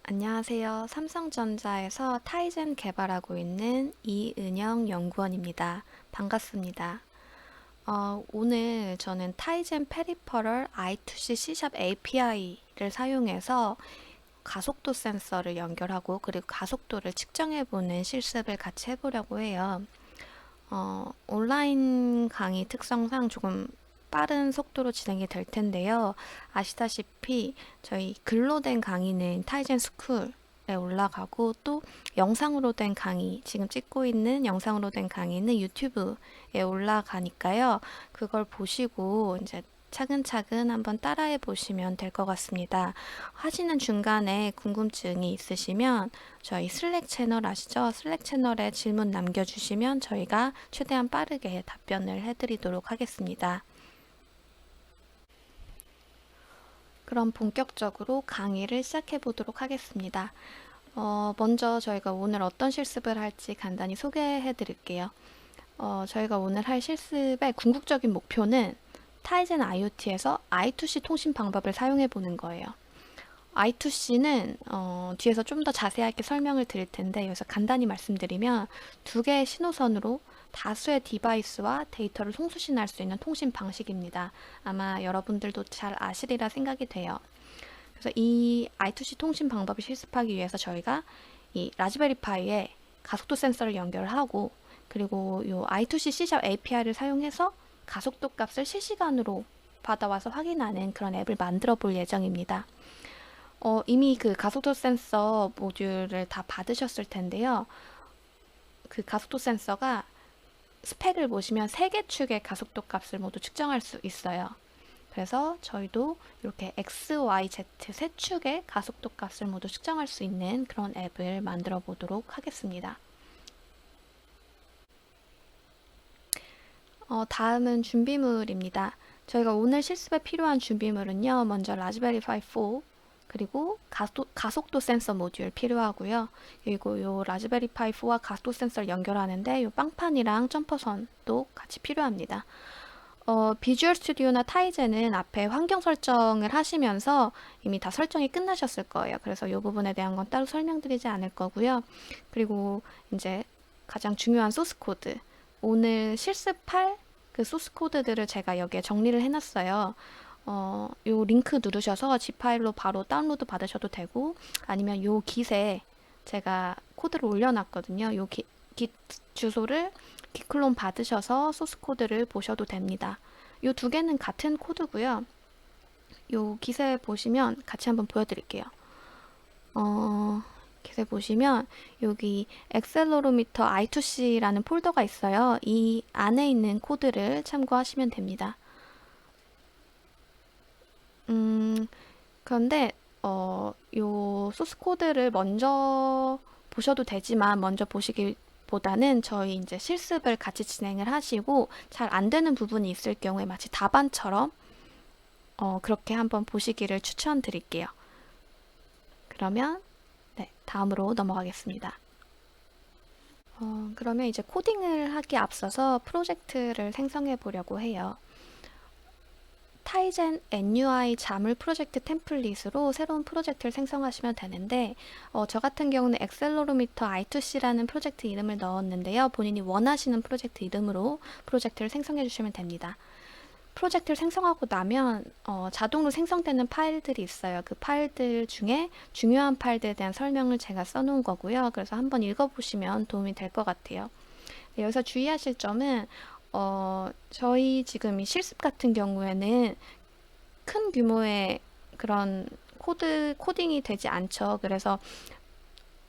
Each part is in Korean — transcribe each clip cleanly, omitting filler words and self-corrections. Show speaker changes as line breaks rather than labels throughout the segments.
안녕하세요. 삼성전자에서 타이젠 개발하고 있는 이은영 연구원입니다. 반갑습니다. 오늘 저는 타이젠 페리퍼럴 I2C C# API를 사용해서 가속도 센서를 연결하고 그리고 가속도를 측정해보는 실습을 같이 해보려고 해요. 온라인 강의 특성상 조금 빠른 속도로 진행이 될 텐데요. 아시다시피 저희 글로 된 강의는 타이젠 스쿨에 올라가고 또 영상으로 된 강의, 지금 찍고 있는 영상으로 된 강의는 유튜브에 올라가니까요. 그걸 보시고 이제 차근차근 한번 따라해 보시면 될 것 같습니다. 하시는 중간에 궁금증이 있으시면 저희 슬랙 채널 아시죠? 슬랙 채널에 질문 남겨주시면 저희가 최대한 빠르게 답변을 해드리도록 하겠습니다. 그럼 본격적으로 강의를 시작해 보도록 하겠습니다. 먼저 저희가 오늘 어떤 실습을 할지 간단히 소개해 드릴게요. 저희가 오늘 할 실습의 궁극적인 목표는 타이젠 IoT에서 I2C 통신 방법을 사용해 보는 거예요. I2C는 뒤에서 좀 더 자세하게 설명을 드릴 텐데 여기서 간단히 말씀드리면 두 개의 신호선으로 다수의 디바이스와 데이터를 송수신할 수 있는 통신 방식입니다. 아마 여러분들도 잘 아시리라 생각이 돼요. 그래서 이 I2C 통신 방법을 실습하기 위해서 저희가 이 라즈베리 파이에 가속도 센서를 연결하고 그리고 이 I2C C# API를 사용해서 가속도 값을 실시간으로 받아와서 확인하는 그런 앱을 만들어 볼 예정입니다. 이미 그 가속도 센서 모듈을 다 받으셨을 텐데요. 그 가속도 센서가 스펙을 보시면 3개 축의 가속도 값을 모두 측정할 수 있어요. 그래서 저희도 이렇게 X, Y, Z 세 축의 가속도 값을 모두 측정할 수 있는 그런 앱을 만들어 보도록 하겠습니다. 다음은 준비물입니다. 저희가 오늘 실습에 필요한 준비물은요. 먼저 라즈베리 파이 4 그리고 가속도 센서 모듈 필요하고요. 그리고 요 라즈베리 파이 4와 가속도 센서를 연결하는데 요 빵판이랑 점퍼선도 같이 필요합니다. 비주얼 스튜디오나 타이젠은 앞에 환경 설정을 하시면서 이미 다 설정이 끝나셨을 거예요. 그래서 이 부분에 대한 건 따로 설명드리지 않을 거고요. 그리고 이제 가장 중요한 소스 코드. 오늘 실습할 그 소스 코드들을 제가 여기에 정리를 해놨어요. 요 링크 누르셔서 G 파일로 바로 다운로드 받으셔도 되고 아니면 요 깃에 제가 코드를 올려놨거든요. 요 깃 주소를 깃클론 받으셔서 소스 코드를 보셔도 됩니다. 요 두 개는 같은 코드고요. 요 깃에 보시면 같이 한번 보여드릴게요. 깃에 보시면 여기 엑셀러로미터 I2C라는 폴더가 있어요. 이 안에 있는 코드를 참고하시면 됩니다. 그런데 요 소스 코드를 먼저 보셔도 되지만 먼저 보시기보다는 저희 이제 실습을 같이 진행을 하시고 잘 안 되는 부분이 있을 경우에 마치 답안처럼 그렇게 한번 보시기를 추천드릴게요. 그러면 네, 다음으로 넘어가겠습니다. 그러면 이제 코딩을 하기 앞서서 프로젝트를 생성해 보려고 해요. 타이젠 NUI 자물 프로젝트 템플릿으로 새로운 프로젝트를 생성하시면 되는데 저 같은 경우는 엑셀러로미터 I2C라는 프로젝트 이름을 넣었는데요. 본인이 원하시는 프로젝트 이름으로 프로젝트를 생성해 주시면 됩니다. 프로젝트를 생성하고 나면 자동으로 생성되는 파일들이 있어요. 그 파일들 중에 중요한 파일들에 대한 설명을 제가 써놓은 거고요. 그래서 한번 읽어보시면 도움이 될 것 같아요. 네, 여기서 주의하실 점은 저희 지금 이 실습 같은 경우에는 큰 규모의 그런 코딩이 되지 않죠. 그래서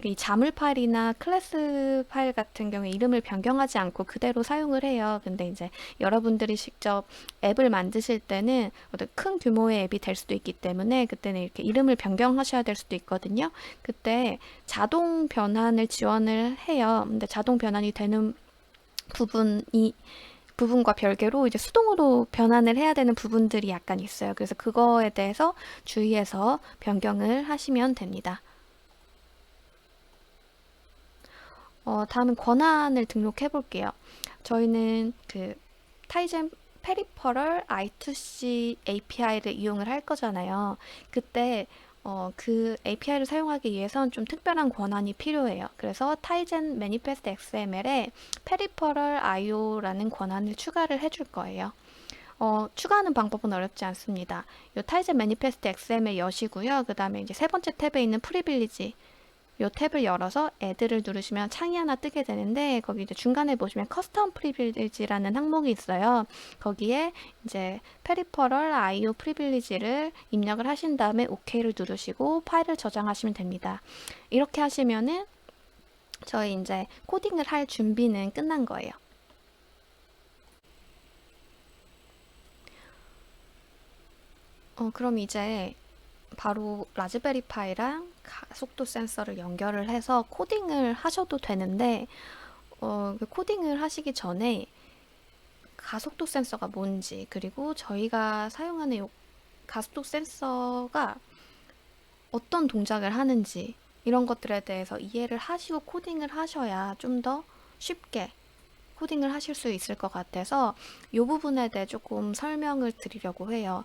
이 자물 파일이나 클래스 파일 같은 경우에 이름을 변경하지 않고 그대로 사용을 해요. 근데 이제 여러분들이 직접 앱을 만드실 때는 어떤 큰 규모의 앱이 될 수도 있기 때문에 그때는 이렇게 이름을 변경하셔야 될 수도 있거든요. 그때 자동 변환을 지원을 해요. 근데 자동 변환이 되는 부분과 별개로 이제 수동으로 변환을 해야 되는 부분들이 약간 있어요. 그래서 그거에 대해서 주의해서 변경을 하시면 됩니다. 다음은 권한을 등록해 볼게요. 저희는 그 타이젠 페리퍼럴 I2C API를 이용을 할 거잖아요. 그때 그 API를 사용하기 위해선 좀 특별한 권한이 필요해요. 그래서 타이젠 매니페스트 XML에 페리퍼럴 IO라는 권한을 추가를 해줄 거예요. 추가하는 방법은 어렵지 않습니다. 요 타이젠 매니페스트 XML 여시고요. 그 다음에 이제 세 번째 탭에 있는 프리빌리지 요 탭을 열어서 애드를 누르시면 창이 하나 뜨게 되는데, 거기 이제 중간에 보시면 커스텀 프리빌리지라는 항목이 있어요. 거기에 이제 페리퍼럴 IO 프리빌리지를 입력을 하신 다음에 OK를 누르시고 파일을 저장하시면 됩니다. 이렇게 하시면은 저희 이제 코딩을 할 준비는 끝난 거예요. 그럼 이제 바로 라즈베리 파이랑 가속도 센서를 연결을 해서 코딩을 하셔도 되는데, 그 코딩을 하시기 전에 가속도 센서가 뭔지, 그리고 저희가 사용하는 요 가속도 센서가 어떤 동작을 하는지, 이런 것들에 대해서 이해를 하시고 코딩을 하셔야 좀 더 쉽게 코딩을 하실 수 있을 것 같아서 이 부분에 대해 조금 설명을 드리려고 해요.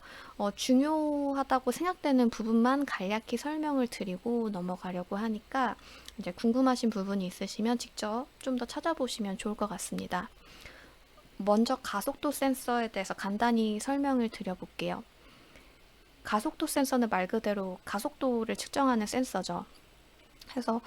중요하다고 생각되는 부분만 간략히 설명을 드리고 넘어가려고 하니까 이제 궁금하신 부분이 있으시면 직접 좀 더 찾아보시면 좋을 것 같습니다. 먼저 가속도 센서에 대해서 간단히 설명을 드려볼게요. 가속도 센서는 말 그대로 가속도를 측정하는 센서죠. 그래서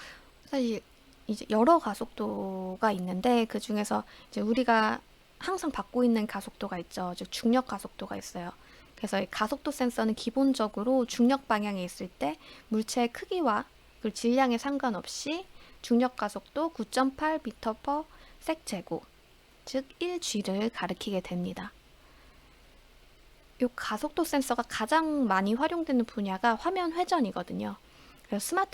사실 이제 여러 가속도가 있는데 그 중에서 이제 우리가 항상 받고 있는 가속도가 있죠. 즉 중력 가속도가 있어요. 그래서 이 가속도 센서는 기본적으로 중력 방향에 있을 때 물체의 크기와 그 질량에 상관없이 중력 가속도 9.8m/s 제곱, 즉 1g를 가리키게 됩니다. 이 가속도 센서가 가장 많이 활용되는 분야가 화면 회전이거든요. 그래서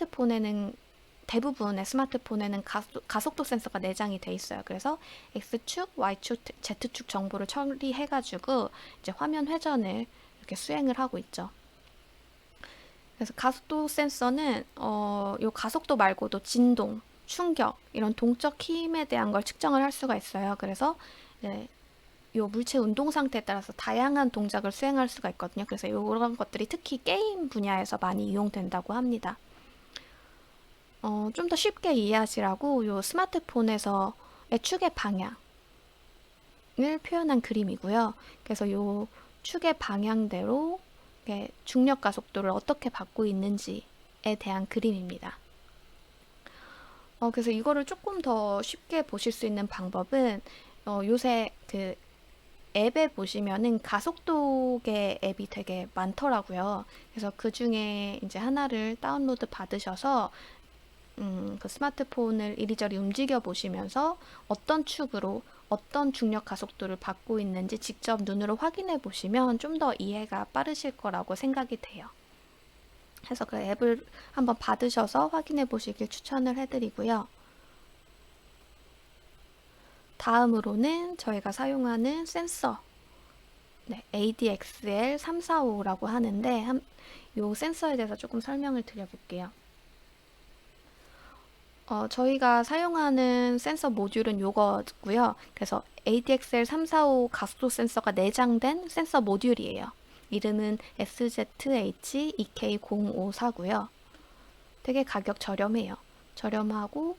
대부분의 스마트폰에는 가속도 센서가 내장이 돼 있어요. 그래서 X축, Y축, Z축 정보를 처리해가지고 이제 화면 회전을 이렇게 수행을 하고 있죠. 그래서 가속도 센서는 요 가속도 말고도 진동, 충격, 이런 동적 힘에 대한 걸 측정을 할 수가 있어요. 그래서 요 물체 운동 상태에 따라서 다양한 동작을 수행할 수가 있거든요. 그래서 이런 것들이 특히 게임 분야에서 많이 이용된다고 합니다. 좀 더 쉽게 이해하시라고 요 스마트폰에서의 축의 방향을 표현한 그림이고요. 그래서 요 축의 방향대로 중력 가속도를 어떻게 받고 있는지에 대한 그림입니다. 그래서 이거를 조금 더 쉽게 보실 수 있는 방법은 요새 그 앱에 보시면은 가속도계 앱이 되게 많더라고요. 그래서 그 중에 이제 하나를 다운로드 받으셔서 그 스마트폰을 이리저리 움직여 보시면서 어떤 축으로 어떤 중력 가속도를 받고 있는지 직접 눈으로 확인해 보시면 좀 더 이해가 빠르실 거라고 생각이 돼요. 그래서 그 앱을 한번 받으셔서 확인해 보시길 추천을 해드리고요. 다음으로는 저희가 사용하는 센서, ADXL345라고 하는데 이 센서에 대해서 조금 설명을 드려볼게요. 저희가 사용하는 센서 모듈은 요거고요. 그래서 ADXL345 가속도 센서가 내장된 센서 모듈이에요. 이름은 SZH-EK054고요. 되게 가격 저렴해요. 저렴하고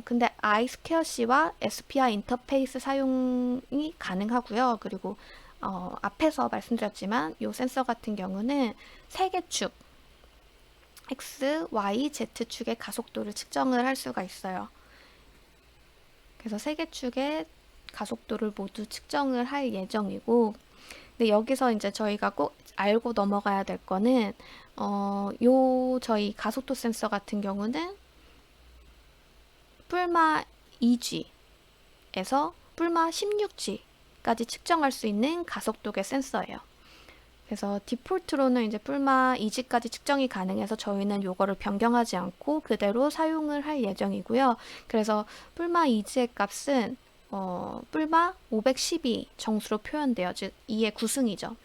근데 I2C와 SPI 인터페이스 사용이 가능하고요. 그리고 앞에서 말씀드렸지만 이 센서 같은 경우는 3개 축 X, Y, Z축의 가속도를 측정을 할 수가 있어요. 그래서 3개 축의 가속도를 모두 측정을 할 예정이고, 근데 여기서 이제 저희가 꼭 알고 넘어가야 될 거는 저희 가속도 센서 같은 경우는 뿔마 2G에서 뿔마 16G까지 측정할 수 있는 가속도계 센서예요. 그래서 디폴트로는 이제 뿔마 2G까지 측정이 가능해서 저희는 요거를 변경하지 않고 그대로 사용을 할 예정이고요. 그래서 뿔마 2G의 값은 뿔마 512 정수로 표현돼요. 즉 2의 9승이죠.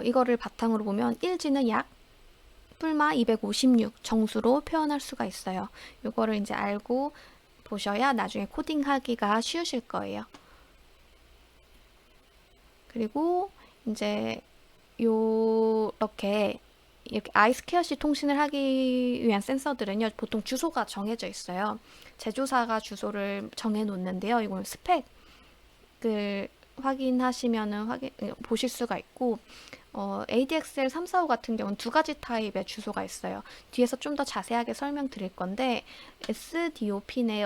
이거를 바탕으로 보면 1G는 약 뿔마 256 정수로 표현할 수가 있어요. 요거를 이제 알고 보셔야 나중에 코딩하기가 쉬우실 거예요. 그리고 이제 요렇게 이렇게 아이스케어시 통신을 하기 위한 센서들은요, 보통 주소가 정해져 있어요. 제조사가 주소를 정해 놓는데요. 이건 스펙을 확인하시면은 보실 수가 있고, ADXL 345 같은 경우는 두 가지 타입의 주소가 있어요. 뒤에서 좀 더 자세하게 설명드릴 건데, SDO 핀에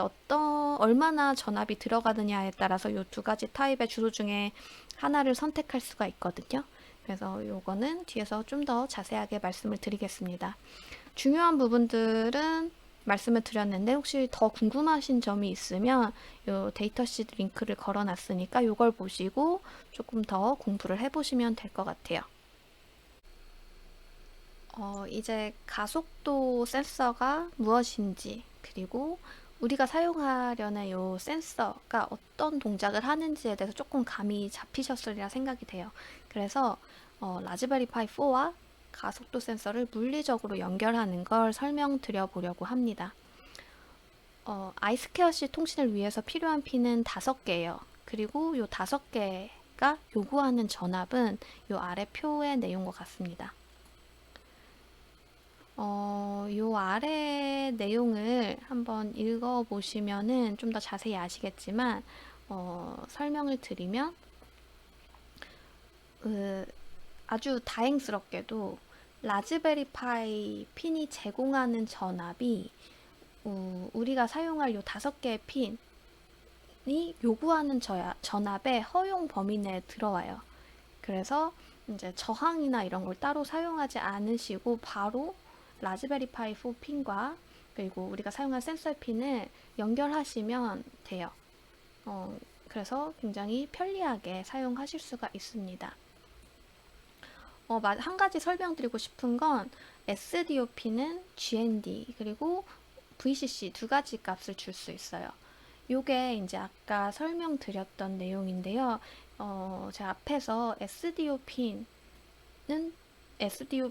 얼마나 전압이 들어가느냐에 따라서 이 두 가지 타입의 주소 중에 하나를 선택할 수가 있거든요. 그래서 요거는 뒤에서 좀 더 자세하게 말씀을 드리겠습니다. 중요한 부분들은 말씀을 드렸는데, 혹시 더 궁금하신 점이 있으면 요 데이터시트 링크를 걸어 놨으니까 요걸 보시고 조금 더 공부를 해보시면 될 것 같아요. 이제 가속도 센서가 무엇인지, 그리고 우리가 사용하려는 요 센서가 어떤 동작을 하는지에 대해서 조금 감이 잡히셨으리라 생각이 돼요. 그래서 라즈베리 파이 4와 가속도 센서를 물리적으로 연결하는 걸 설명드려 보려고 합니다. 아이스케어시 통신을 위해서 필요한 핀은 5개예요. 그리고 요 5개가 요구하는 전압은 요 아래 표의 내용과 같습니다. 요 아래 내용을 한번 읽어보시면은 좀 더 자세히 아시겠지만, 설명을 드리면, 아주 다행스럽게도 라즈베리 파이 핀이 제공하는 전압이 우리가 사용할 요 5개의 핀이 요구하는 전압의 허용 범위 내에 들어와요. 그래서 이제 저항이나 이런 걸 따로 사용하지 않으시고 바로 라즈베리 파이 4 핀과 그리고 우리가 사용한 센서 핀을 연결하시면 돼요. 그래서 굉장히 편리하게 사용하실 수가 있습니다. 한 가지 설명드리고 싶은 건 SDO 핀은 GND 그리고 VCC 두 가지 값을 줄 수 있어요. 요게 이제 아까 설명드렸던 내용인데요. 제 앞에서 SDO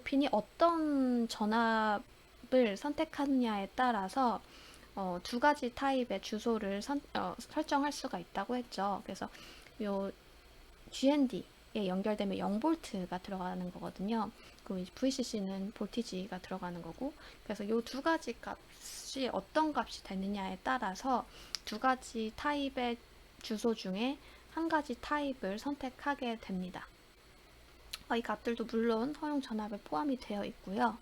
핀이 어떤 전압을 선택하느냐에 따라서 두 가지 타입의 주소를 설정할 수가 있다고 했죠. 그래서 요 GND에 연결되면 0볼트가 들어가는 거거든요. 그리고 VCC는 볼티지가 들어가는 거고, 그래서 요 두 가지 값이 어떤 값이 되느냐에 따라서 두 가지 타입의 주소 중에 한 가지 타입을 선택하게 됩니다. 이 값들도 물론 허용 전압에 포함이 되어 있고요.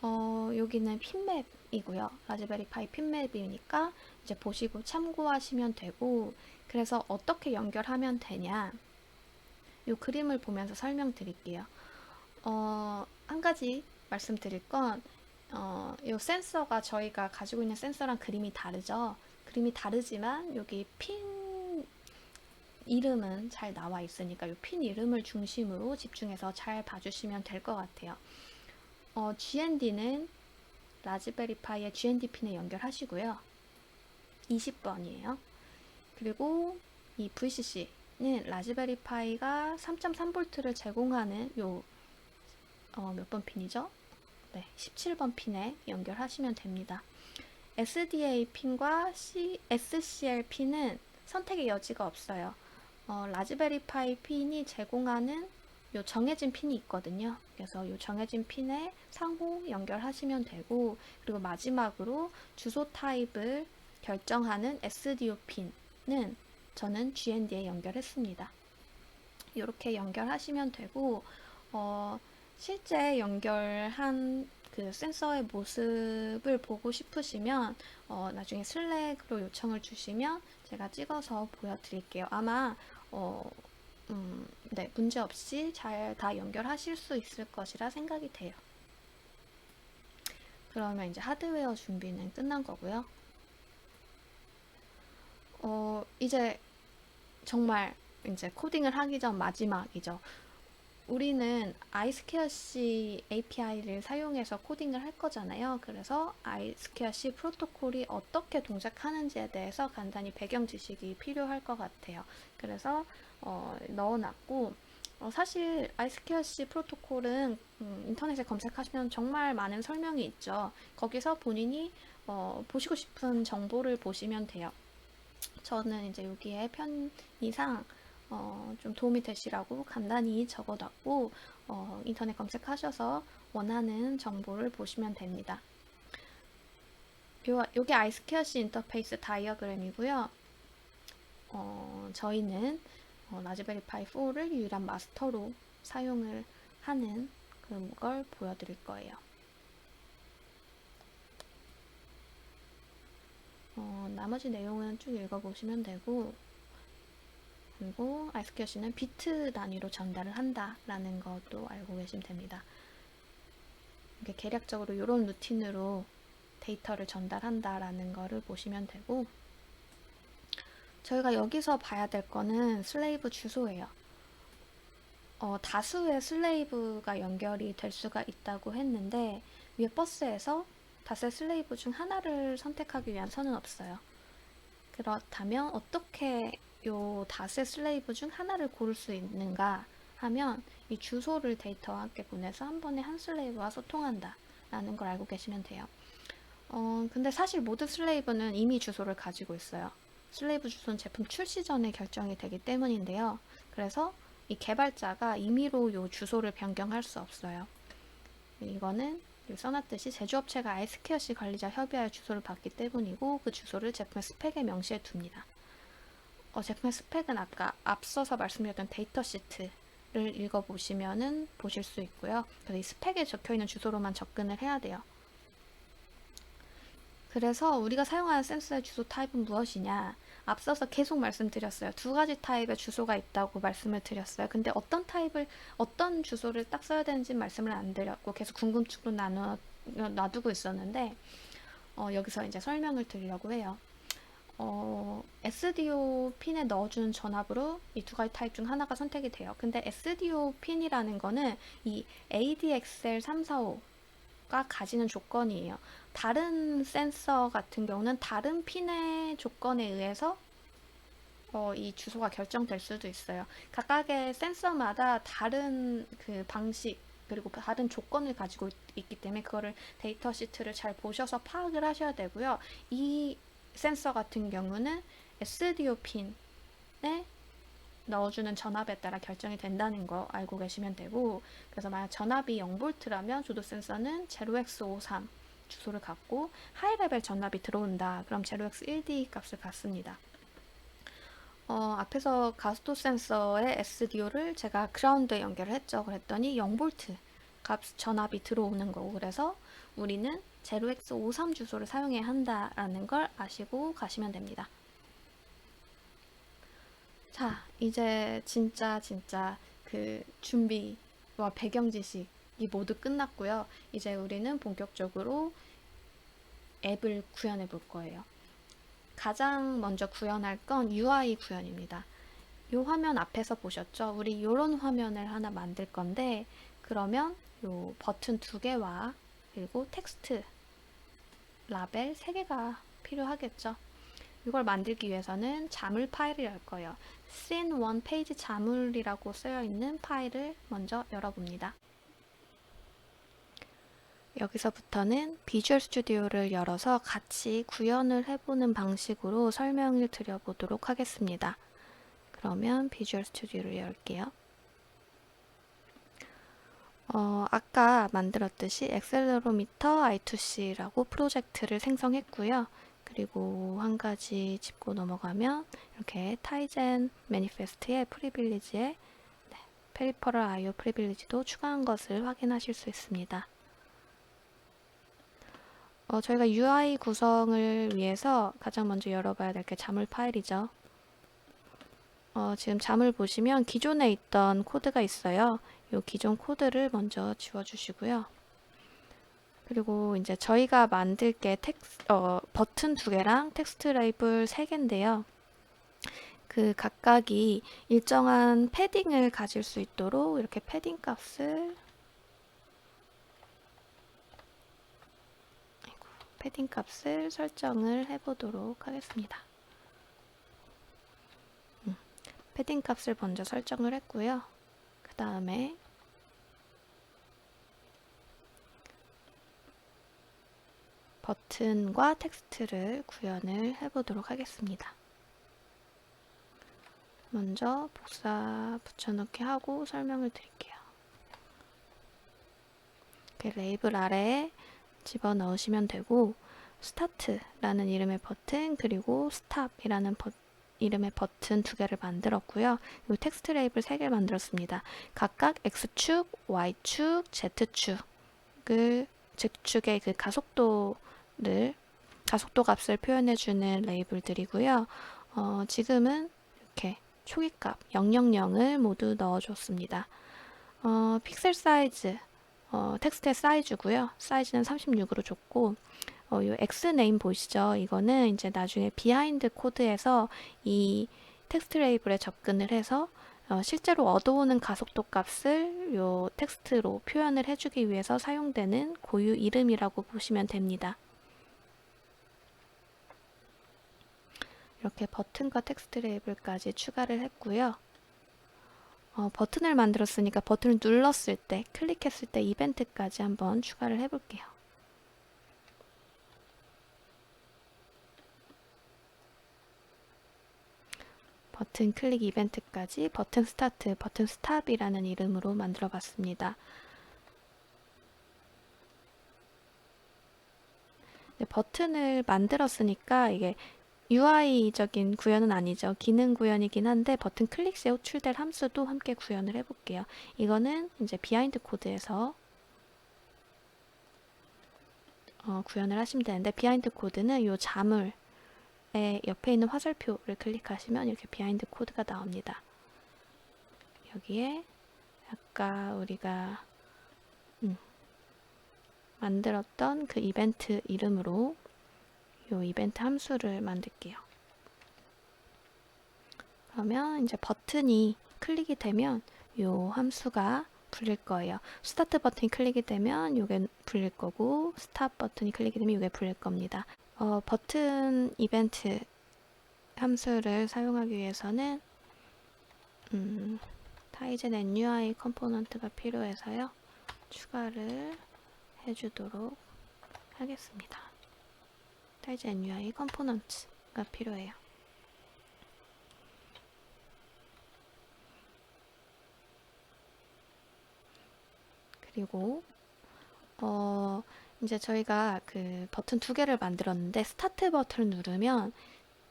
여기는 핀맵이고요. 라즈베리 파이 핀맵이니까 이제 보시고 참고하시면 되고, 그래서 어떻게 연결하면 되냐, 이 그림을 보면서 설명드릴게요. 한 가지 말씀드릴 건, 이 센서가 저희가 가지고 있는 센서랑 그림이 다르죠. 그림이 다르지만 여기 핀 이름은 잘 나와 있으니까 이 핀 이름을 중심으로 집중해서 잘 봐주시면 될 것 같아요. GND는 라즈베리 파이의 GND 핀에 연결하시고요. 20번이에요. 그리고 이 VCC는 라즈베리 파이가 3.3V를 제공하는 몇 번 핀이죠? 네, 17번 핀에 연결하시면 됩니다. SDA 핀과 SCL 핀은 선택의 여지가 없어요. 라즈베리 파이 핀이 제공하는 요 정해진 핀이 있거든요. 그래서 요 정해진 핀에 상호 연결하시면 되고, 그리고 마지막으로 주소 타입을 결정하는 SDO 핀은 저는 GND에 연결했습니다. 이렇게 연결하시면 되고, 실제 연결한 그 센서의 모습을 보고 싶으시면 나중에 슬랙으로 요청을 주시면 제가 찍어서 보여드릴게요. 아마 네, 문제 없이 잘 다 연결하실 수 있을 것이라 생각이 돼요. 그러면 이제 하드웨어 준비는 끝난 거고요. 이제 정말 이제 코딩을 하기 전 마지막이죠. 우리는 아이스케어시 API를 사용해서 코딩을 할 거잖아요. 그래서 아이스케어시 프로토콜이 어떻게 동작하는지에 대해서 간단히 배경 지식이 필요할 것 같아요. 그래서 넣어놨고, 사실 아이스케어시 프로토콜은 인터넷에 검색하시면 정말 많은 설명이 있죠. 거기서 본인이 보시고 싶은 정보를 보시면 돼요. 저는 이제 여기에 편의상 좀 도움이 되시라고 간단히 적어놨고 인터넷 검색하셔서 원하는 정보를 보시면 됩니다. 요게 아이스케어시 인터페이스 다이어그램이고요. 저희는 라즈베리 파이 4를 유일한 마스터로 사용을 하는 그런 걸 보여드릴 거예요. 나머지 내용은 쭉 읽어보시면 되고, 그리고 아이스케어시는 비트 단위로 전달을 한다라는 것도 알고 계시면 됩니다. 이게 계략적으로 이런 루틴으로 데이터를 전달한다라는 거를 보시면 되고, 저희가 여기서 봐야 될 거는 슬레이브 주소예요. 다수의 슬레이브가 연결이 될 수가 있다고 했는데 위에 버스에서 다수의 슬레이브 중 하나를 선택하기 위한 선은 없어요. 그렇다면 어떻게 요 다수의 슬레이브 중 하나를 고를 수 있는가 하면 이 주소를 데이터와 함께 보내서 한 번에 한 슬레이브와 소통한다 라는 걸 알고 계시면 돼요. 근데 사실 모든 슬레이브는 이미 주소를 가지고 있어요. 슬레이브 주소는 제품 출시 전에 결정이 되기 때문인데요. 그래서 이 개발자가 임의로 요 주소를 변경할 수 없어요. 이거는 써놨듯이 제조업체가 아이스케어시 관리자 협의하에 주소를 받기 때문이고 그 주소를 제품의 스펙에 명시해 둡니다. 제품의 스펙은 아까 앞서서 말씀드렸던 데이터 시트를 읽어보시면은 보실 수 있고요. 그래서 이 스펙에 적혀있는 주소로만 접근을 해야 돼요. 그래서 우리가 사용하는 센서의 주소 타입은 무엇이냐? 앞서서 계속 말씀드렸어요. 두 가지 타입의 주소가 있다고 말씀을 드렸어요. 근데 어떤 주소를 딱 써야 되는지 말씀을 안 드렸고 계속 궁금증으로 놔두고 있었는데 여기서 이제 설명을 드리려고 해요. SDO 핀에 넣어주는 전압으로 이 두 가지 타입 중 하나가 선택이 돼요. 근데 SDO 핀이라는 거는 이 ADXL 345가 가지는 조건이에요. 다른 센서 같은 경우는 다른 핀의 조건에 의해서 이 주소가 결정될 수도 있어요. 각각의 센서마다 다른 그 방식 그리고 다른 조건을 가지고 있기 때문에 그거를 데이터 시트를 잘 보셔서 파악을 하셔야 되고요. 이 센서 같은 경우는 SDO 핀에 넣어주는 전압에 따라 결정이 된다는 거 알고 계시면 되고, 그래서 만약 전압이 0V라면 조도 센서는 0x53 주소를 갖고 하이레벨 전압이 들어온다. 그럼 0x1D 값을 갖습니다. 앞에서 가스도 센서의 SDO를 제가 그라운드에 연결을 했죠. 그랬더니 0V 값 전압이 들어오는 거고, 그래서 우리는 0x53 주소를 사용해야 한다라는 걸 아시고 가시면 됩니다. 자, 이제 진짜 그 준비와 배경 지식이 모두 끝났고요. 이제 우리는 본격적으로 앱을 구현해 볼 거예요. 가장 먼저 구현할 건 UI 구현입니다. 이 화면 앞에서 보셨죠? 우리 이런 화면을 하나 만들 건데, 그러면 요 버튼 2개와 그리고 텍스트 라벨 3개가 필요하겠죠? 이걸 만들기 위해서는 자물 파일을 열 거예요. scene1 페이지 자물이라고 쓰여 있는 파일을 먼저 열어봅니다. 여기서부터는 비주얼 스튜디오를 열어서 같이 구현을 해보는 방식으로 설명을 드려보도록 하겠습니다. 그러면 비주얼 스튜디오를 열게요. 아까 만들었듯이 엑셀러로미터 I2C라고 프로젝트를 생성했고요. 그리고 한 가지 짚고 넘어가면 이렇게 타이젠 매니페스트의 프리빌리지에 페리퍼럴 IO 프리빌리지도 추가한 것을 확인하실 수 있습니다. 저희가 UI 구성을 위해서 가장 먼저 열어봐야 될 게 자물 파일이죠. 지금 자물 보시면 기존에 있던 코드가 있어요. 이 기존 코드를 먼저 지워주시고요. 그리고 이제 저희가 만들 게 버튼 2개랑 텍스트 레이블 3개인데요. 그 각각이 일정한 패딩을 가질 수 있도록 이렇게 패딩 값을 설정을 해보도록 하겠습니다. 패딩 값을 먼저 설정을 했고요. 그 다음에 버튼과 텍스트를 구현을 해보도록 하겠습니다. 먼저 복사 붙여넣기 하고 설명을 드릴게요. 이렇게 레이블 아래에 집어넣으시면 되고, 스타트라는 이름의 버튼, 그리고 스탑이라는 이름의 버튼 두 개를 만들었고요. 이 텍스트 레이블 3개를 만들었습니다. 각각 X축, Y축, Z축을, Z축의 그 가속도 값을 표현해주는 레이블들이고요. 지금은 이렇게 초기값 000을 모두 넣어줬습니다. 픽셀 사이즈, 텍스트의 사이즈고요. 사이즈는 36으로 줬고, 요 X 네임 보이시죠? 이거는 이제 나중에 비하인드 코드에서 이 텍스트 레이블에 접근을 해서 실제로 얻어오는 가속도 값을 요 텍스트로 표현을 해주기 위해서 사용되는 고유 이름이라고 보시면 됩니다. 이렇게 버튼과 텍스트 레이블까지 추가를 했고요. 버튼을 만들었으니까 버튼을 눌렀을 때, 클릭했을 때 이벤트까지 한번 추가를 해볼게요. 버튼 클릭 이벤트까지 버튼 스타트, 버튼 스탑이라는 이름으로 만들어 봤습니다. 버튼을 만들었으니까 이게 UI적인 구현은 아니죠. 기능 구현이긴 한데 버튼 클릭 시에 호출될 함수도 함께 구현을 해볼게요. 이거는 이제 비하인드 코드에서 구현을 하시면 되는데, 비하인드 코드는 이 자물의 옆에 있는 화살표를 클릭하시면 이렇게 비하인드 코드가 나옵니다. 여기에 아까 우리가 만들었던 그 이벤트 이름으로 이 이벤트 함수를 만들게요. 그러면 이제 버튼이 클릭이 되면 이 함수가 불릴 거예요. 스타트 버튼이 클릭이 되면 이게 불릴 거고, 스탑 버튼이 클릭이 되면 이게 불릴 겁니다. 버튼 이벤트 함수를 사용하기 위해서는 타이젠 NUI 컴포넌트가 필요해서요. 추가를 해주도록 하겠습니다. 타이젠 NUI 컴포넌트가 필요해요. 그리고 이제 저희가 그 버튼 2개를 만들었는데, 스타트 버튼을 누르면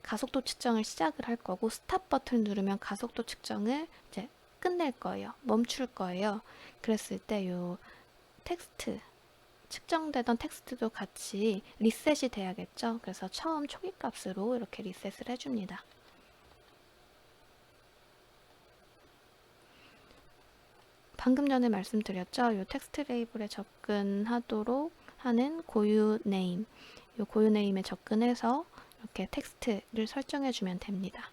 가속도 측정을 시작을 할 거고, 스탑 버튼을 누르면 가속도 측정을 이제 끝낼 거예요. 멈출 거예요. 그랬을 때 요 텍스트, 측정되던 텍스트도 같이 리셋이 돼야겠죠. 그래서 처음 초기 값으로 이렇게 리셋을 해줍니다. 방금 전에 말씀드렸죠. 요 텍스트 레이블에 접근하도록 하는 고유 네임, 요 고유 네임에 접근해서 이렇게 텍스트를 설정해주면 됩니다.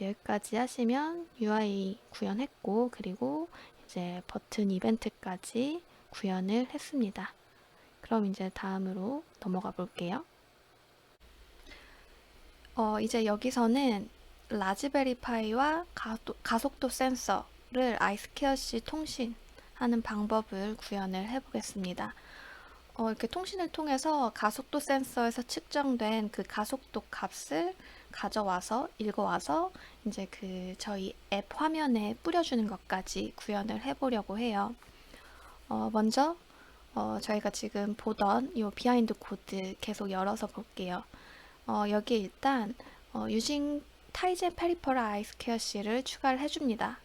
여기까지 하시면 UI 구현했고, 그리고 이제 버튼 이벤트까지 구현을 했습니다. 그럼 이제 다음으로 넘어가 볼게요. 이제 여기서는 라즈베리파이와 가속도 센서를 I2C 통신하는 방법을 구현을 해보겠습니다. 이렇게 통신을 통해서 가속도 센서에서 측정된 그 가속도 값을 가져와서 읽어와서 이제 그 저희 앱 화면에 뿌려주는 것까지 구현을 해보려고 해요. 먼저 저희가 지금 보던 이 비하인드 코드 계속 열어서 볼게요. 여기 일단 using 타이젠 페리퍼럴 I2C를 추가를 해줍니다.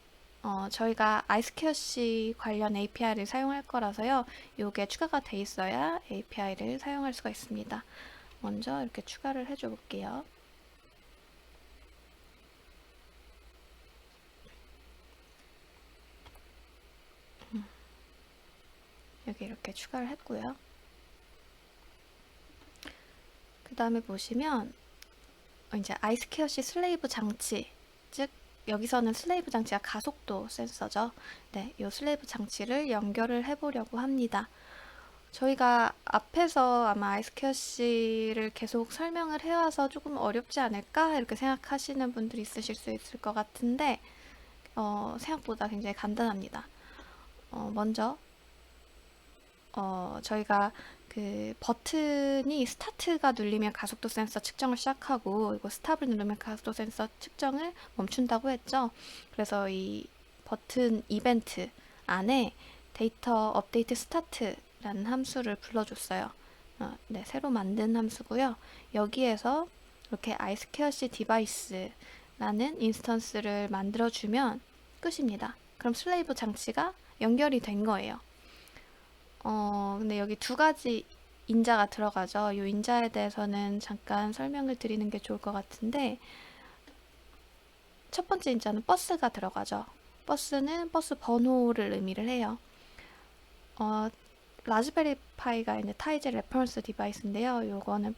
저희가 I2C 관련 API를 사용할 거라서요. 이게 추가가 돼 있어야 API를 사용할 수가 있습니다. 먼저 이렇게 추가를 해줘 볼게요. 여기 이렇게 추가를 했고요. 그 다음에 보시면 이제 I2C 슬레이브 장치, 즉 여기서는 슬레이브 장치가 가속도 센서죠. 네, 이 슬레이브 장치를 연결을 해보려고 합니다. 저희가 앞에서 아마 I2C를 계속 설명을 해와서 조금 어렵지 않을까 이렇게 생각하시는 분들이 있으실 수 있을 것 같은데, 생각보다 굉장히 간단합니다. 먼저 저희가 그 버튼이 스타트가 눌리면 가속도 센서 측정을 시작하고 이거 스탑을 누르면 가속도 센서 측정을 멈춘다고 했죠. 그래서 이 버튼 이벤트 안에 데이터 업데이트 스타트라는 함수를 불러줬어요. 네, 새로 만든 함수고요. 여기에서 이렇게 iScarce device라는 인스턴스를 만들어주면 끝입니다. 그럼 슬레이브 장치가 연결이 된 거예요. 근데 여기 두 가지 인자가 들어가죠. 이 인자에 대해서는 잠깐 설명을 드리는 게 좋을 것 같은데, 첫 번째 인자는 버스가 들어가죠. 버스는 버스 번호를 의미를 해요. 라즈베리 파이가 이제 타이즈 레퍼런스 디바이스인데요. 요거는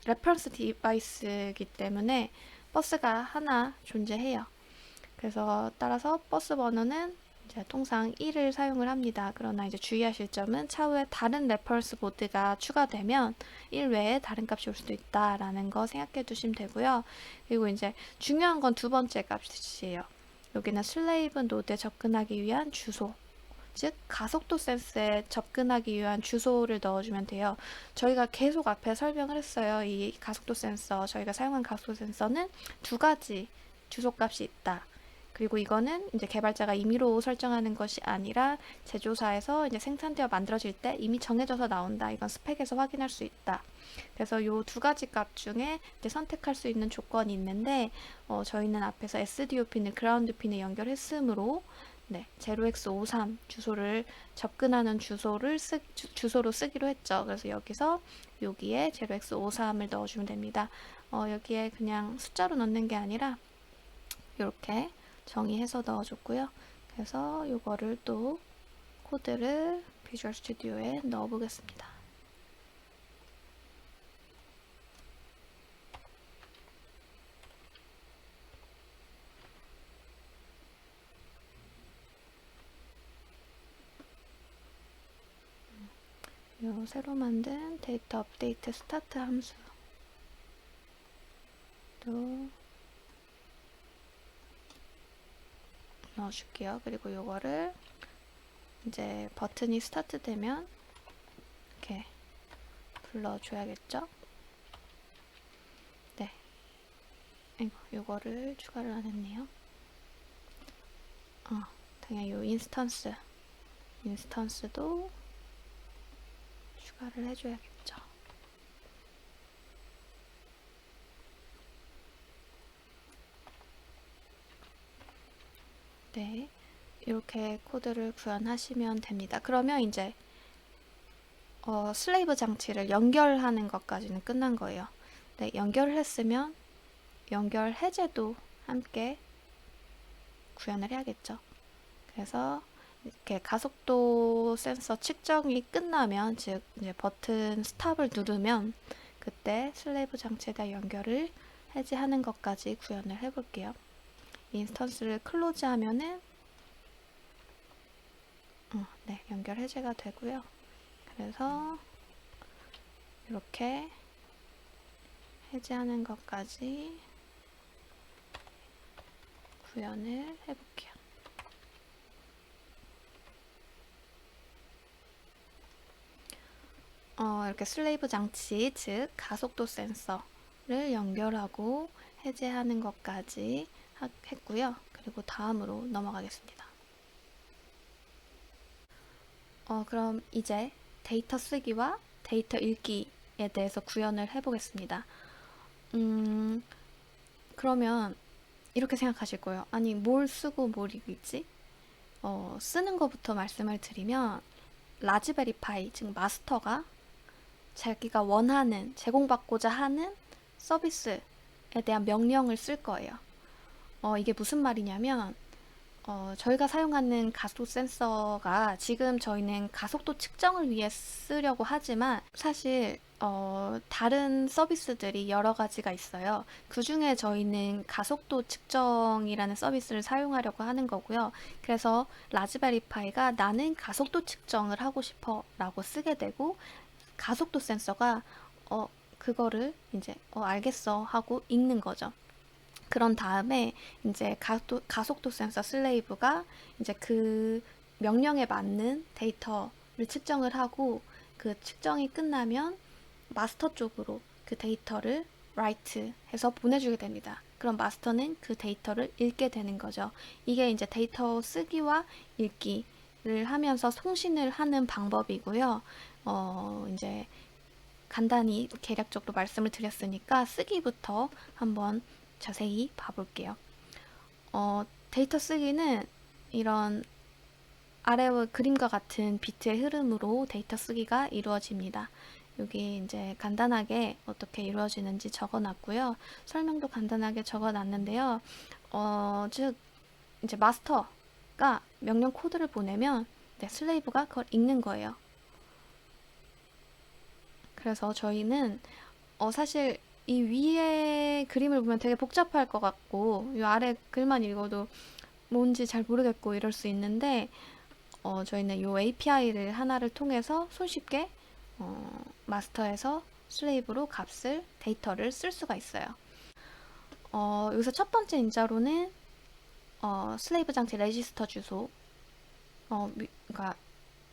레퍼런스 디바이스이기 때문에 버스가 하나 존재해요. 그래서 따라서 버스 번호는 이제 통상 1을 사용을 합니다. 그러나 이제 주의하실 점은 차후에 다른 레퍼런스 보드가 추가되면 1 외에 다른 값이 올 수도 있다라는 거 생각해 두시면 되고요. 그리고 이제 중요한 건 두 번째 값이에요. 여기는 슬레이브 노드에 접근하기 위한 주소, 즉 가속도 센서에 접근하기 위한 주소를 넣어주면 돼요. 저희가 계속 앞에 설명을 했어요. 이 가속도 센서, 저희가 사용한 가속도 센서는 두 가지 주소값이 있다. 그리고 이거는 이제 개발자가 임의로 설정하는 것이 아니라 제조사에서 이제 생산되어 만들어질 때 이미 정해져서 나온다. 이건 스펙에서 확인할 수 있다. 그래서 이 두 가지 값 중에 이제 선택할 수 있는 조건이 있는데, 저희는 앞에서 SDO 핀을 그라운드 핀에 연결했으므로 네, 0x53 주소를 접근하는 주소로 쓰기로 했죠. 그래서 여기서 여기에 0x53을 넣어주면 됩니다. 여기에 그냥 숫자로 넣는 게 아니라 이렇게 정의해서 넣어줬고요. 그래서 이거를 또 코드를 비주얼 스튜디오에 넣어 보겠습니다. 요 새로 만든 데이터 업데이트 스타트 함수 또 넣어줄게요. 그리고 요거를 이제 버튼이 스타트 되면 이렇게 불러줘야겠죠? 네. 요거를 추가를 안 했네요. 그냥 요 인스턴스도 추가를 해줘야겠죠. 네, 이렇게 코드를 구현하시면 됩니다. 그러면 이제 슬레이브 장치를 연결하는 것까지는 끝난 거예요. 네, 연결을 했으면 연결 해제도 함께 구현을 해야겠죠. 그래서 이렇게 가속도 센서 측정이 끝나면, 즉 이제 버튼 스탑을 누르면 그때 슬레이브 장치에 대한 연결을 해제하는 것까지 구현을 해볼게요. 인스턴스를 클로즈 하면은 네, 연결 해제가 되고요. 그래서 이렇게 해제하는 것까지 구현을 해볼게요. 이렇게 슬레이브 장치, 즉 가속도 센서를 연결하고 해제하는 것까지 했고요. 그리고 다음으로 넘어가겠습니다. 그럼 이제 데이터 쓰기와 데이터 읽기에 대해서 구현을 해보겠습니다. 그러면 이렇게 생각하실 거예요. 아니, 뭘 쓰고 뭘 읽지? 쓰는 것부터 말씀을 드리면 라즈베리 파이, 즉 마스터가 자기가 원하는, 제공받고자 하는 서비스에 대한 명령을 쓸 거예요. 이게 무슨 말이냐면 저희가 사용하는 가속도 센서가 지금 저희는 가속도 측정을 위해 쓰려고 하지만 사실 다른 서비스들이 여러 가지가 있어요. 그 중에 저희는 가속도 측정이라는 서비스를 사용하려고 하는 거고요. 그래서 라즈베리 파이가 나는 가속도 측정을 하고 싶어 라고 쓰게 되고, 가속도 센서가 그거를 이제 알겠어 하고 읽는 거죠. 그런 다음에 이제 가속도 센서 슬레이브가 이제 그 명령에 맞는 데이터 측정을 하고 그 측정이 끝나면 마스터 쪽으로 그 데이터를 write 해서 보내주게 됩니다. 그럼 마스터는 그 데이터를 읽게 되는 거죠. 이게 이제 데이터 쓰기와 읽기를 하면서 송신을 하는 방법이고요. 이제 간단히 개략적으로 말씀을 드렸으니까 쓰기부터 한번 자세히 봐볼게요. 데이터 쓰기는 이런 아래의 그림과 같은 비트의 흐름으로 데이터 쓰기가 이루어집니다. 여기 이제 간단하게 어떻게 이루어지는지 적어놨고요. 설명도 간단하게 적어놨는데요. 즉 이제 마스터가 명령 코드를 보내면 슬레이브가 그걸 읽는 거예요. 그래서 저희는 사실 이 위에 그림을 보면 되게 복잡할 것 같고 이 아래 글만 읽어도 뭔지 잘 모르겠고 이럴 수 있는데 저희는 이 API를 하나를 통해서 손쉽게 마스터에서 슬레이브로 값을 데이터를 쓸 수가 있어요. 여기서 첫 번째 인자로는 슬레이브 장치 레지스터 주소 그러니까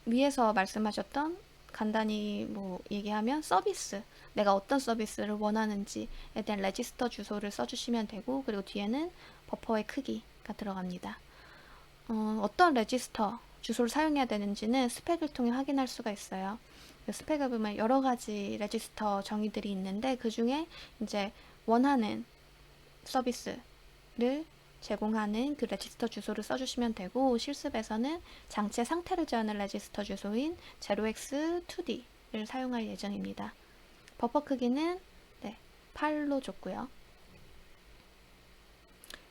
위에서 말씀하셨던 간단히 뭐 얘기하면 서비스 내가 어떤 서비스를 원하는지에 대한 레지스터 주소를 써주시면 되고 그리고 뒤에는 버퍼의 크기가 들어갑니다. 어떤 레지스터 주소를 사용해야 되는지는 스펙을 통해 확인할 수가 있어요. 스펙을 보면 여러 가지 레지스터 정의들이 있는데 그 중에 이제 원하는 서비스를 제공하는 그 레지스터 주소를 써주시면 되고 실습에서는 장치의 상태를 제하는 레지스터 주소인 0x2d를 사용할 예정입니다. 버퍼 크기는 8로 줬고요.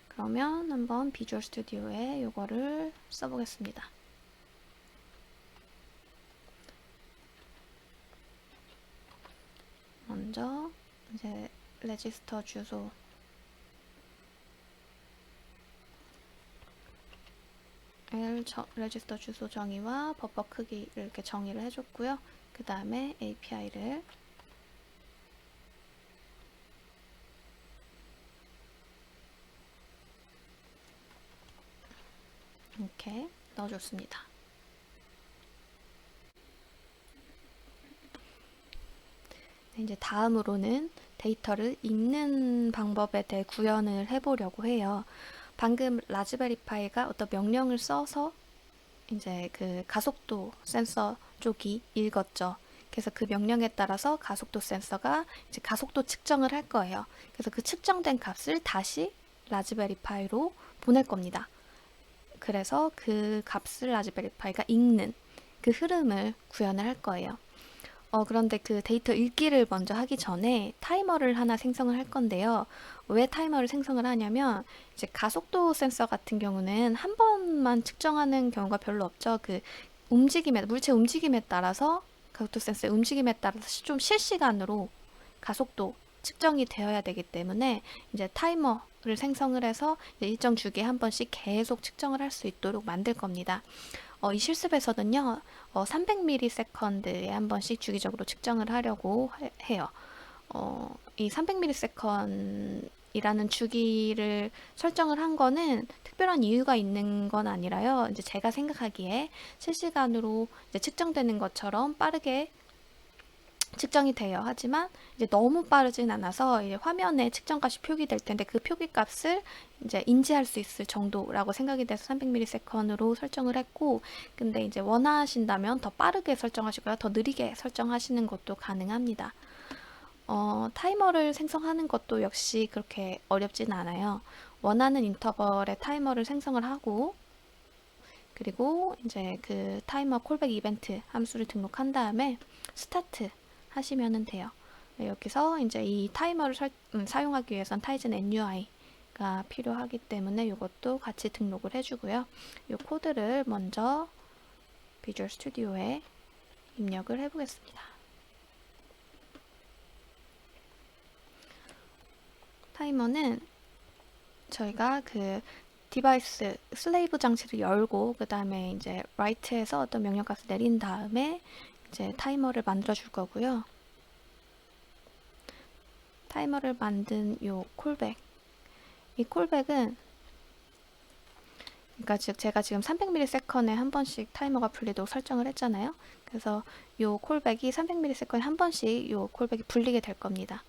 그러면 한번 비주얼 스튜디오에 이거를 써보겠습니다. 먼저 이제 레지스터 주소 레지스터 주소 정의와 버퍼 크기를 이렇게 정의를 해줬고요. 그 다음에 API를 이렇게 넣어줬습니다. 이제 다음으로는 데이터를 읽는 방법에 대해 구현을 해보려고 해요. 방금 라즈베리파이가 어떤 명령을 써서 이제 그 가속도 센서 쪽이 읽었죠. 그래서 그 명령에 따라서 가속도 센서가 이제 가속도 측정을 할 거예요. 그래서 그 측정된 값을 다시 라즈베리파이로 보낼 겁니다. 그래서 그 값을 라즈베리파이가 읽는 그 흐름을 구현을 할 거예요. 그런데 그 데이터 읽기를 먼저 하기 전에 타이머를 하나 생성을 할 건데요. 왜 타이머를 생성을 하냐면 이제 가속도 센서 같은 경우는 한 번만 측정하는 경우가 별로 없죠. 그 물체 움직임에 따라서 가속도 센서의 움직임에 따라서 좀 실시간으로 가속도 측정이 되어야 되기 때문에 이제 타이머를 생성을 해서 일정 주기에 한 번씩 계속 측정을 할 수 있도록 만들 겁니다. 이 실습에서는요, 300ms에 한 번씩 주기적으로 측정을 하려고 해요. 이 300ms이라는 주기를 설정을 한 거는 특별한 이유가 있는 건 아니라요. 이제 제가 생각하기에 실시간으로 이제 측정되는 것처럼 빠르게 측정이 돼요. 하지만 이제 너무 빠르진 않아서 이제 화면에 측정값이 표기될 텐데 그 표기값을 이제 인지할 수 있을 정도라고 생각이 돼서 300ms로 설정을 했고, 근데 이제 원하신다면 더 빠르게 설정하시고요. 더 느리게 설정하시는 것도 가능합니다. 타이머를 생성하는 것도 역시 그렇게 어렵진 않아요. 원하는 인터벌에 타이머를 생성을 하고, 그리고 이제 그 타이머 콜백 이벤트 함수를 등록한 다음에 스타트 하시면 돼요. 여기서 이제 이 타이머를 사용하기 위해선 타이즌 NUI가 필요하기 때문에 이것도 같이 등록을 해주고요. 이 코드를 먼저 비주얼 스튜디오에 입력을 해보겠습니다. 타이머는 저희가 그 디바이스 슬레이브 장치를 열고 그 다음에 이제 write에서 어떤 명령값을 내린 다음에 이제 타이머를 만들어 줄 거고요. 타이머를 만든 요 콜백, 이 콜백은 그러니까 즉 제가 지금 300ms에 한 번씩 타이머가 풀리도록 설정을 했잖아요. 그래서 요 콜백이 300ms에 한 번씩 요 콜백이 불리게 될 겁니다.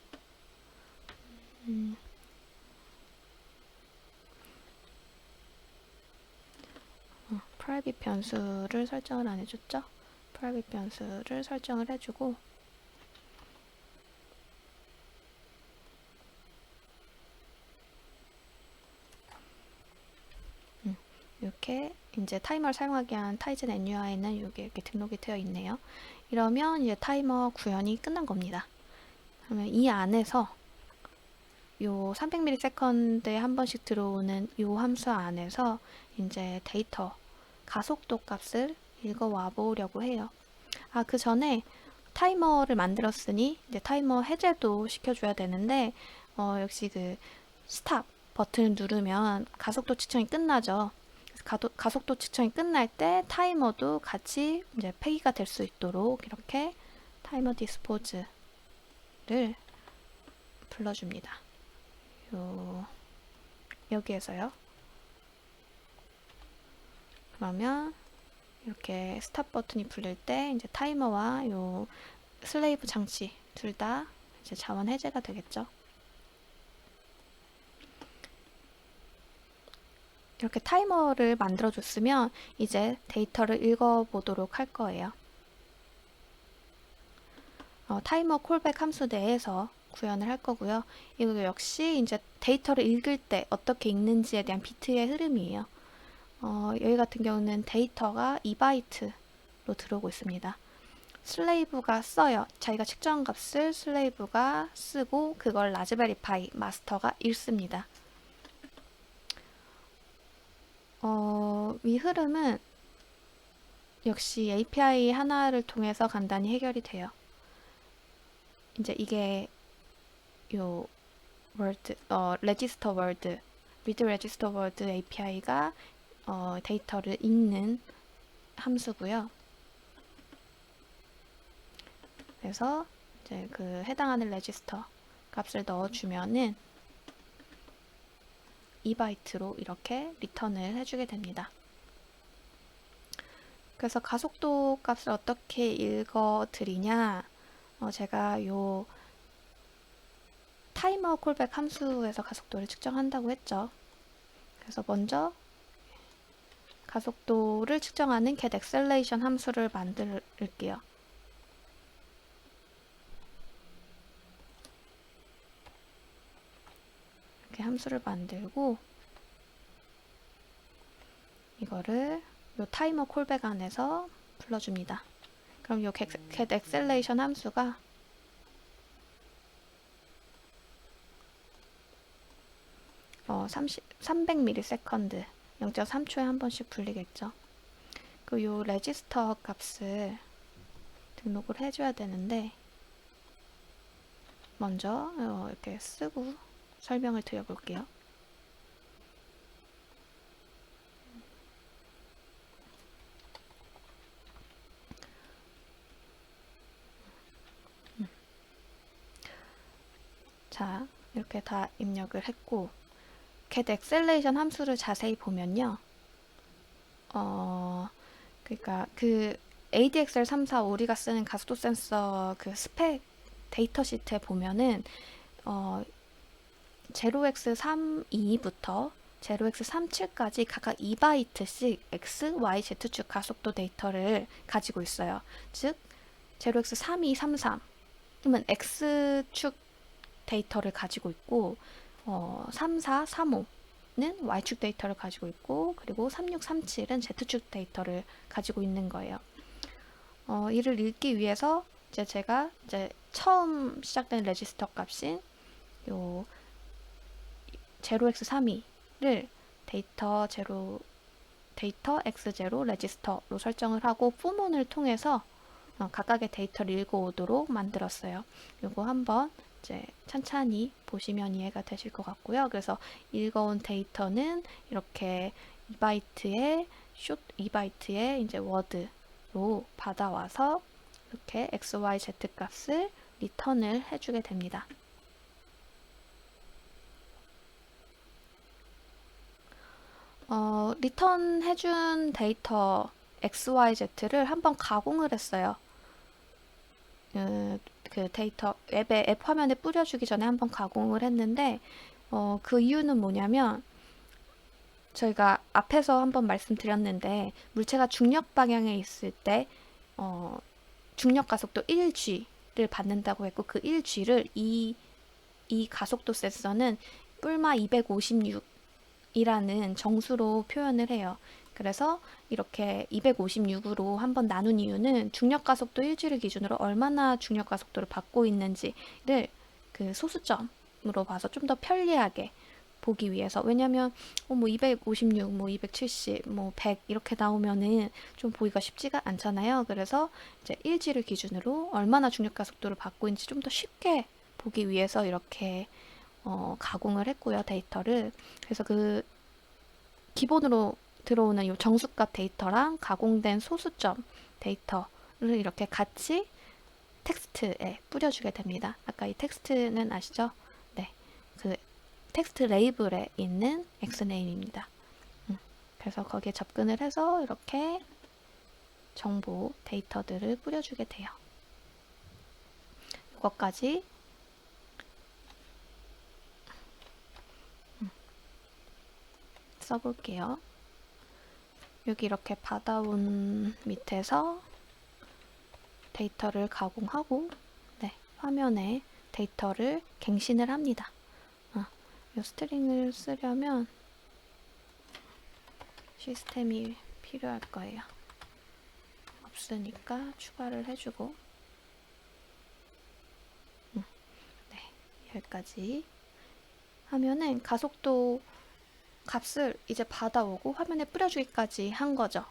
프라이빗 변수를 설정을 안 해줬죠? 프라이빗 변수를 설정을 해주고 이렇게 이제 타이머를 사용하기 위한 타이즌 NUI는 여기 이렇게 등록이 되어 있네요. 이러면 이제 타이머 구현이 끝난 겁니다. 그러면 이 안에서 요 300ms에 한 번씩 들어오는 요 함수 안에서 이제 데이터 가속도 값을 읽어와 보려고 해요. 그 전에 타이머를 만들었으니 이제 타이머 해제도 시켜줘야 되는데 역시 그 스탑 버튼을 누르면 가속도 측정이 끝나죠. 가속도 측정이 끝날 때 타이머도 같이 이제 폐기가 될 수 있도록 이렇게 타이머 디스포즈를 불러줍니다. 여기에서요. 그러면 이렇게 스탑 버튼이 풀릴 때 이제 타이머와 요 슬레이브 장치 둘 다 이제 자원 해제가 되겠죠. 이렇게 타이머를 만들어 줬으면 이제 데이터를 읽어보도록 할 거예요. 타이머 콜백 함수 내에서 구현을 할 거고요. 이거 역시 이제 데이터를 읽을 때 어떻게 읽는지에 대한 비트의 흐름이에요. 여기 같은 경우는 데이터가 2바이트로 들어오고 있습니다. 슬레이브가 써요. 자기가 측정한 값을 슬레이브가 쓰고 그걸 라즈베리 파이 마스터가 읽습니다. 이 흐름은 역시 API 하나를 통해서 간단히 해결이 돼요. 이제 이게 요 월드, 레지스터 월드, 리드 레지스터 월드 API가 데이터를 읽는 함수고요. 그래서 이제 그 해당하는 레지스터 값을 넣어주면은 2바이트로 이렇게 리턴을 해주게 됩니다. 그래서 가속도 값을 어떻게 읽어 드리냐, 제가 요 타이머 콜백 함수에서 가속도를 측정한다고 했죠. 그래서 먼저 가속도를 측정하는 get acceleration 함수를 만들게요. 이렇게 함수를 만들고 이거를 요 타이머 콜백 안에서 불러줍니다. 그럼 요 get acceleration 함수가 300ms 0.3초에 한 번씩 불리겠죠. 그 요 레지스터 값을 등록을 해줘야 되는데 먼저 이렇게 쓰고 설명을 드려볼게요. 자, 이렇게 다 입력을 했고 get acceleration 함수를 자세히 보면요. 그러니까 그 ADXL345 우리가 쓰는 가속도 센서 그 스펙 데이터 시트에 보면은 0x32부터 0x37까지 각각 2바이트씩 x, y, z축 가속도 데이터를 가지고 있어요. 즉 0x32, 33 그러면 x축 데이터를 가지고 있고 34, 35는 y축 데이터를 가지고 있고 그리고 36, 37은 z축 데이터를 가지고 있는 거예요. 이를 읽기 위해서 제가 처음 시작된 레지스터 값인 요 0x32를 데이터 x0 레지스터로 설정을 하고 포문을 통해서 각각의 데이터를 읽어오도록 만들었어요. 이거 한번 이제 찬찬히 보시면 이해가 되실 것 같고요. 그래서 읽어온 데이터는 이렇게 2바이트의 이제 워드로 받아와서 이렇게 x, y, z 값을 리턴을 해주게 됩니다. 리턴 해준 데이터 XYZ를 한번 가공을 했어요. 그 데이터 앱 화면에 뿌려주기 전에 한번 가공을 했는데 그 이유는 뭐냐면 저희가 앞에서 한번 말씀드렸는데 물체가 중력 방향에 있을 때 중력 가속도 1g를 받는다고 했고 그 1g를 이 가속도 센서는 뿔마 256이라는 정수로 표현을 해요. 그래서 이렇게 256으로 한번 나눈 이유는 중력 가속도 1g를 기준으로 얼마나 중력 가속도를 받고 있는지를 그 소수점으로 봐서 좀 더 편리하게 보기 위해서. 왜냐면 뭐 256, 뭐 270, 뭐 100 이렇게 나오면은 좀 보기가 쉽지가 않잖아요. 그래서 이제 1g를 기준으로 얼마나 중력 가속도를 받고 있는지 좀 더 쉽게 보기 위해서 이렇게 가공을 했고요, 데이터를. 그래서 그 기본으로 들어오는 이 정수값 데이터랑 가공된 소수점 데이터를 이렇게 같이 텍스트에 뿌려주게 됩니다. 아까 이 텍스트는 아시죠? 네, 그 텍스트 레이블에 있는 X네임입니다. 그래서 거기에 접근을 해서 이렇게 정보 데이터들을 뿌려주게 돼요. 이것까지 써볼게요. 여기 이렇게 받아온 밑에서 데이터를 가공하고 네, 화면에 데이터를 갱신을 합니다. 이 스트링을 쓰려면 시스템이 필요할 거예요. 없으니까 추가를 해주고 네, 여기까지 하면은 가속도 값을 이제 받아오고 화면에 뿌려주기까지 한 거죠.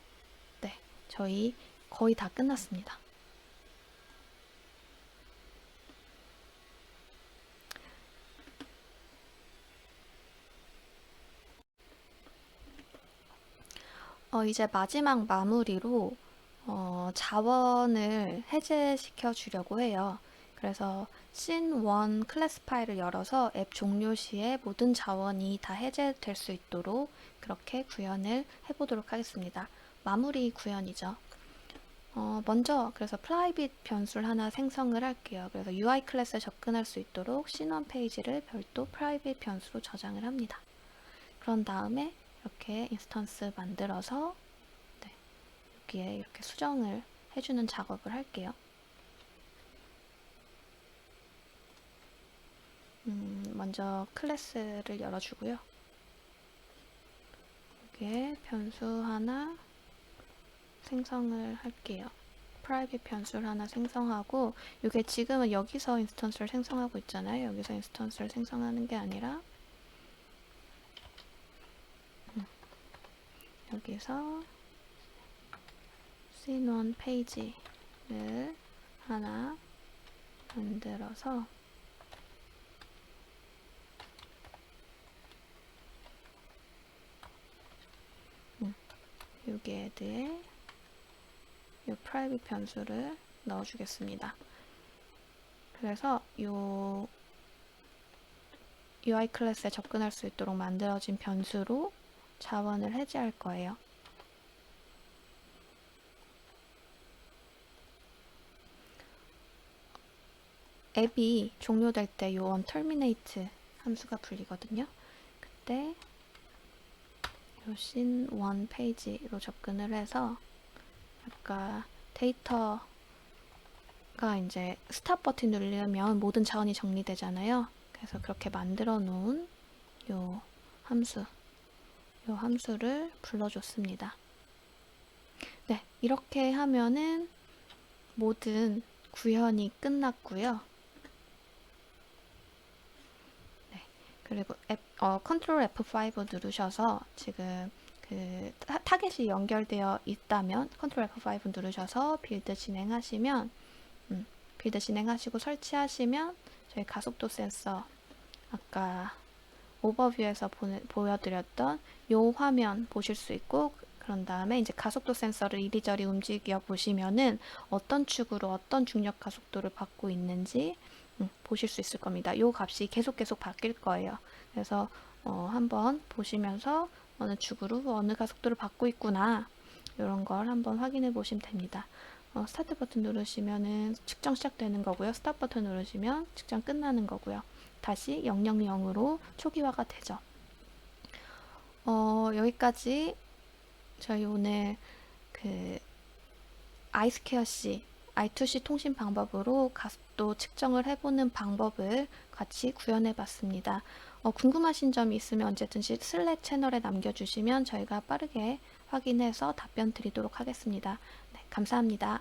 네, 저희 거의 다 끝났습니다. 이제 마지막 마무리로 자원을 해제시켜 주려고 해요. 그래서 scene1 클래스 파일을 열어서 앱 종료 시에 모든 자원이 다 해제될 수 있도록 그렇게 구현을 해보도록 하겠습니다. 마무리 구현이죠. 먼저 그래서 private 변수를 하나 생성을 할게요. 그래서 UI 클래스에 접근할 수 있도록 scene1 페이지를 별도 private 변수로 저장을 합니다. 그런 다음에 이렇게 인스턴스 만들어서 네, 여기에 이렇게 수정을 해주는 작업을 할게요. 먼저 클래스를 열어주고요. 여기에 변수 하나 생성을 할게요. 프라이빗 변수를 하나 생성하고 이게 지금은 여기서 인스턴스를 생성하고 있잖아요. 여기서 인스턴스를 생성하는 게 아니라 여기서 scene1 페이지를 하나 만들어서 여기에 이 private 변수를 넣어주겠습니다. 그래서 이 UI 클래스에 접근할 수 있도록 만들어진 변수로 자원을 해제할 거예요. 앱이 종료될 때 요 onTerminate 함수가 풀리거든요. 그때 요 scene1 페이지로 접근을 해서 아까 데이터가 이제 스탑 버튼 누르면 모든 자원이 정리되잖아요. 그래서 그렇게 만들어 놓은 요 함수를 불러줬습니다. 네, 이렇게 하면은 모든 구현이 끝났고요. 네, 그리고 컨트롤 F5 누르셔서 지금 그 타겟이 연결되어 있다면 컨트롤 F5 누르셔서 빌드 진행하시면 빌드 진행하시고 설치하시면 저희 가속도 센서 아까 오버뷰에서 보여드렸던 요 화면 보실 수 있고 그런 다음에 이제 가속도 센서를 이리저리 움직여 보시면은 어떤 축으로 어떤 중력 가속도를 받고 있는지 보실 수 있을 겁니다. 요 값이 계속 바뀔 거예요. 그래서 한번 보시면서 어느 축으로 어느 가속도를 받고 있구나, 이런 걸 한번 확인해 보시면 됩니다. 스타트 버튼 누르시면은 측정 시작되는 거고요. 스탑 버튼 누르시면 측정 끝나는 거고요. 다시 000으로 초기화가 되죠. 여기까지 저희 오늘 그 iSquareC, I2C 통신 방법으로 가속도 측정을 해보는 방법을 같이 구현해 봤습니다. 궁금하신 점이 있으면 언제든지 슬랙 채널에 남겨주시면 저희가 빠르게 확인해서 답변 드리도록 하겠습니다. 네, 감사합니다.